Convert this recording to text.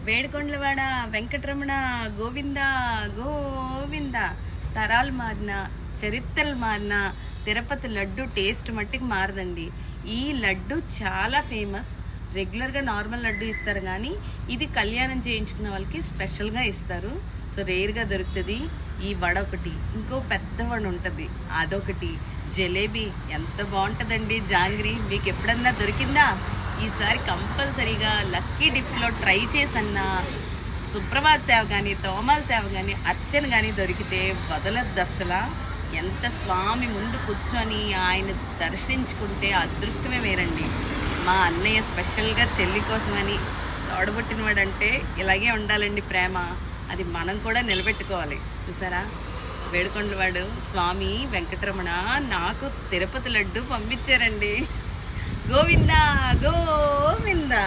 వేడుకొండలవాడ వెంకటరమణ గోవింద గోవింద. తరాలు మారినా, చరిత్రలు మారినా తిరుపతి లడ్డు టేస్ట్ మట్టికి మారదండి. ఈ లడ్డు చాలా ఫేమస్. రెగ్యులర్గా నార్మల్ లడ్డు ఇస్తారు, కానీ ఇది కళ్యాణం చేయించుకున్న వాళ్ళకి స్పెషల్గా ఇస్తారు. సో రేర్గా దొరుకుతుంది. ఈ వడ ఒకటి, ఇంకో పెద్ద వడ ఉంటుంది అదొకటి, జలేబీ ఎంత బాగుంటుందండి. జాంగ్రీ మీకు ఎప్పుడన్నా దొరికిందా? ఈసారి కంపల్సరీగా లక్కీ డిప్లో ట్రై చేసన్నా సుప్రభాత్ సేవ కానీ, తోమాల సేవ కానీ, అర్చన కానీ దొరికితే వదలద్దు అసలు. ఎంత స్వామి ముందు కూర్చొని ఆయన దర్శించుకుంటే అదృష్టమే వేరండి. మా అన్నయ్య స్పెషల్గా చెల్లి కోసమని తోడబుట్టినవాడంటే ఇలాగే ఉండాలండి ప్రేమ. అది మనం కూడా నిలబెట్టుకోవాలి. చూసారా, వేడుకొండలవాడు స్వామి వెంకటరమణ నాకు తిరుపతి లడ్డు పంపించారండి. గోవిందా గోవిందా.